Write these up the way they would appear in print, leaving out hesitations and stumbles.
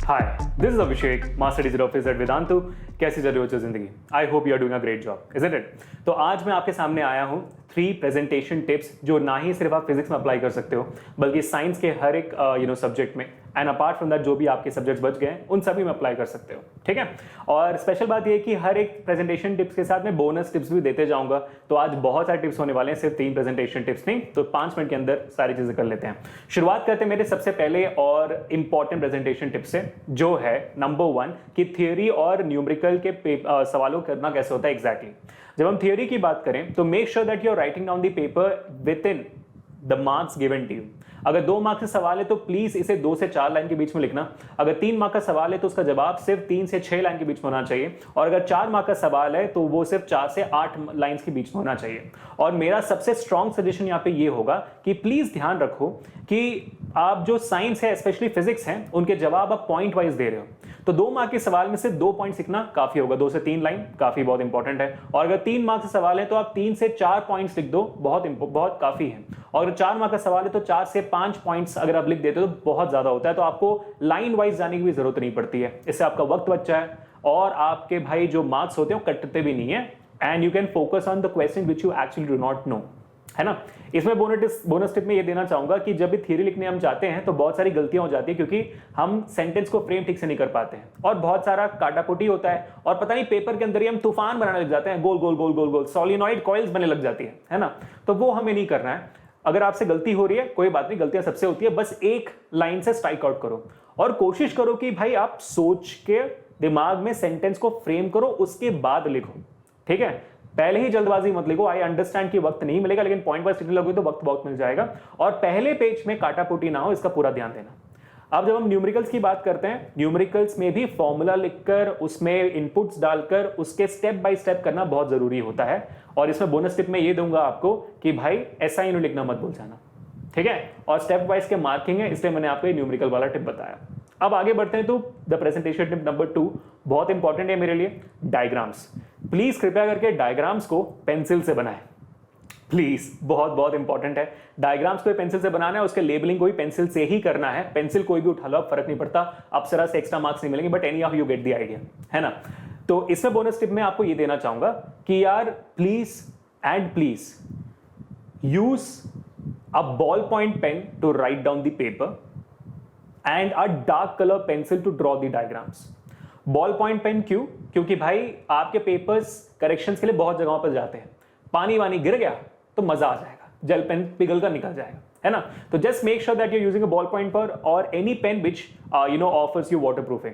Hi, this is Abhishek, master teacher office at Vedantu. कैसी चल रही हो जिंदगी? I hope you are doing a great job, isn't it? तो आज मैं आपके सामने आया हूँ 3 प्रेजेंटेशन टिप्स जो ना ही सिर्फ आप फिजिक्स में अप्लाई कर सकते हो बल्कि साइंस के हर एक सब्जेक्ट में, एंड अपार्ट फ्रॉम दैट जो भी आपके सब्जेक्ट्स बच गए उन सभी में अप्लाई कर सकते हो। ठीक है, और स्पेशल बात यह है कि हर एक प्रेजेंटेशन टिप्स के साथ मैं बोनस टिप्स भी देते जाऊंगा। तो आज बहुत सारे टिप्स होने वाले हैं, सिर्फ 3 प्रेजेंटेशन टिप्स नहीं, तो 5 मिनट के अंदर सारी चीजें कर लेते हैं। शुरुआत करते हैं मेरे सबसे पहले और इंपॉर्टेंट प्रेजेंटेशन टिप्स से, जो है नंबर 1 कि थियोरी और न्यूमेरिकल के सवालों करना कैसे होता है एग्जैक्टली। जब हम थियोरी की बात करें तो make sure that you are writing down the paper within the marks given to you. अगर 2 मार्क्स का सवाल है तो प्लीज इसे 2 से 4 लाइन के बीच में लिखना। अगर 3 मार्क का सवाल है तो उसका जवाब सिर्फ 3 से 6 लाइन के बीच में होना चाहिए, और अगर 4 मार्क का सवाल है तो वो सिर्फ 4 से 8 लाइंस के बीच में होना चाहिए। और मेरा सबसे स्ट्रॉन्ग सजेशन यहाँ पे ये होगा कि प्लीज ध्यान रखो कि आप जो साइंस है, स्पेशली फिजिक्स है, उनके जवाब आप पॉइंट वाइज दे रहे हो। तो 2 मार्क के सवाल में से 2 पॉइंट लिखना काफी होगा, 2 से 3 लाइन काफी बहुत इंपॉर्टेंट है। और अगर 3 मार्क का सवाल है तो आप 3 से 4 पॉइंट्स लिख दो, बहुत काफी है। और अगर 4 मार्क का सवाल है तो 4 से 5 पॉइंट्स अगर आप लिख देते हो तो बहुत ज्यादा होता है। तो आपको लाइन वाइज जाने की भी जरूरत नहीं पड़ती है, इससे आपका वक्त बचा है और आपके भाई जो मार्क्स होते हैं वो कटते भी नहीं है, and you can focus on the question which you actually do not know, है ना। इसमें बोनस टिप में ये देना चाहूंगा कि जब भी थ्योरी लिखने हम जाते हैं तो बहुत सारी गलतियां हो जाती है, क्योंकि हम सेंटेंस को फ्रेम ठीक से नहीं कर पाते हैं और बहुत सारा काटाकुटी होता है, और पता नहीं पेपर के अंदर ही हम तूफान बनाने लग जाते हैं, गोल गोल गोल गोल गोल सॉलिनॉइड कॉइल्स बनने लग जाती है ना। तो वो हमें नहीं करना है। अगर आपसे गलती हो रही है कोई बात नहीं, गलतियां सबसे होती है, बस एक लाइन से स्ट्राइक आउट करो और कोशिश करो कि भाई आप सोच के दिमाग में सेंटेंस को फ्रेम करो, उसके बाद लिखो। ठीक है, पहले ही जल्दबाजी मत लिखो। आई अंडरस्टैंड कि वक्त नहीं मिलेगा, लेकिन पॉइंट वाइज लिखने लगोगे तो वक्त बहुत मिल जाएगा, और पहले पेज में काटापुटी ना हो, इसका पूरा ध्यान देना। अब जब हम न्यूमेरिकल्स की बात करते हैं, न्यूमेरिकल्स में भी फॉर्मूला लिखकर उसमें इनपुट्स डालकर उसके स्टेप बाय स्टेप करना बहुत जरूरी होता है। और इसमें बोनस टिप में ये दूंगा आपको कि भाई ऐसा ही लिखना मत भूल जाना, ठीक है। और स्टेप वाइज के मार्किंग है, इसलिए मैंने आपको न्यूमेरिकल वाला टिप बताया। अब आगे बढ़ते हैं तो द प्रेजेंटेशन टिप नंबर 2 बहुत इंपॉर्टेंट है मेरे लिए, डायग्राम्स। प्लीज कृपया करके डायग्राम्स को पेंसिल से बनाएं, प्लीज, बहुत बहुत इंपॉर्टेंट है। डायग्राम्स को पेंसिल से बनाना है, उसके लेबलिंग को भी पेंसिल से ही करना है। पेंसिल कोई भी उठा लो, फर्क नहीं पड़ता, अप्सरा से एक्स्ट्रा मार्क्स नहीं मिलेंगे, but any how you get the idea, है ना। तो इसमें बोनस टिप में आपको ये देना चाहूंगा कि यार please use a ball point pen to write down the paper and a dark colour pencil to draw the diagrams. Ball point pen क्यों? क्योंकि भाई आपके पेपर्स करेक्शंस के लिए बहुत जगहों पर जाते हैं, पानी वानी गिर गया तो मजा आ जाएगा, जेल पेन पिघल कर निकल जाएगा, है ना। तो just make sure that you using a ball point पर और any pen which offers you water proofing.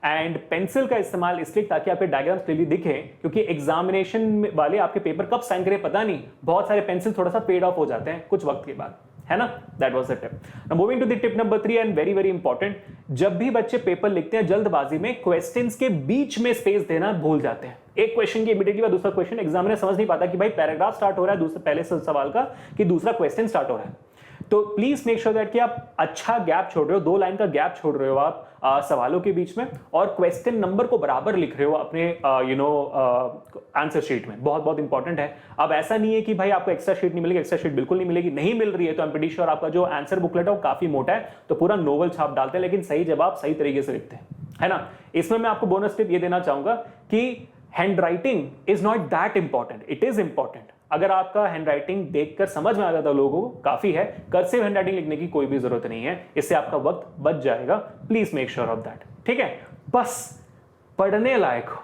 And pencil का इस्तेमाल इसलिए ताकि आपके डायग्राम्स क्लियरली दिखे, क्योंकि एग्जामिनेशन वाले आपके पेपर कब साइन करें पता नहीं, बहुत सारे पेंसिल थोड़ा सा पेड ऑफ हो जाते हैं कुछ वक्त के बाद, है ना। That was the tip. Now moving to the tip number 3 and very very important, जब भी बच्चे पेपर लिखते हैं जल्दबाजी में क्वेश्चंस के बीच में स्पेस देना भूल जाते हैं। एक क्वेश्चन की इमीडिएटली बाद दूसरा क्वेश्चन, एग्जामिनर समझ नहीं पाता कि भाई पैराग्राफ स्टार्ट हो रहा है दूसरे पहले सवाल का कि दूसरा क्वेश्चन स्टार्ट हो रहा है। तो प्लीज मेक श्योर दैट कि आप अच्छा गैप छोड़ रहे हो, 2 लाइन का गैप छोड़ रहे हो आप सवालों के बीच में, और क्वेश्चन नंबर को बराबर लिख रहे हो अपने आंसर शीट में, बहुत बहुत इंपॉर्टेंट है। अब ऐसा नहीं है कि भाई आपको एक्स्ट्रा शीट नहीं मिलेगी, एक्स्ट्रा शीट बिल्कुल नहीं मिलेगी, नहीं मिल रही है तो आई एम प्रीटी श्योर आपका जो आंसर बुकलेट है वो काफी मोटा है, तो पूरा नोवेल छाप डालते हैं, लेकिन सही जवाब सही तरीके से लिखते हैं, है ना। इसमें मैं आपको बोनस टिप ये देना चाहूंगा कि hand writing is not that important, it is important. अगर आपका हैंड राइटिंग देखकर समझ में आ जाता है लोगों को, काफी है। कर्सिव हैंड राइटिंग लिखने की कोई भी जरूरत नहीं है, इससे आपका वक्त बच जाएगा। Please make sure of that, ठीक है। बस पढ़ने लायक हो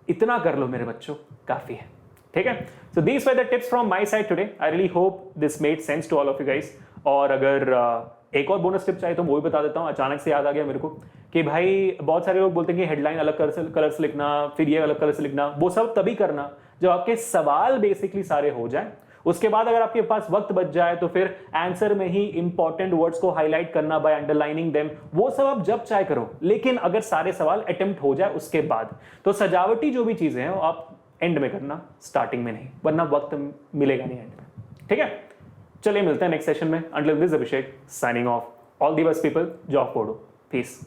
इतना कर लो मेरे बच्चों, काफी है, ठीक है। So these were the tips from my side today. I really hope this made sense to all of you guys. और अगर एक और बोनस टिप चाहिए तो वो भी बता देता हूं, अचानक से याद आ गया मेरे को कि भाई बहुत सारे लोग बोलते हैं कि हेडलाइन अलग कलर से लिखना, फिर ये अलग कलर से लिखना, वो सब तभी करना जब आपके सवाल बेसिकली सारे हो जाए। उसके बाद अगर आपके पास वक्त बच जाए तो फिर आंसर में ही इंपॉर्टेंट वर्ड्स को हाईलाइट करना बाय अंडरलाइनिंग देम, वो सब आप जब चाहे करो, लेकिन अगर सारे सवाल अटेम्प्ट हो जाए उसके बाद, तो सजावटी जो भी चीजें हैं वो आप एंड में करना, स्टार्टिंग में नहीं, वरना वक्त मिलेगा नहीं एंड में, ठीक है। चलिए मिलते हैं नेक्स्ट सेशन में। Until this Abhishek signing off. All the best people, जॉब कोडो, पीस।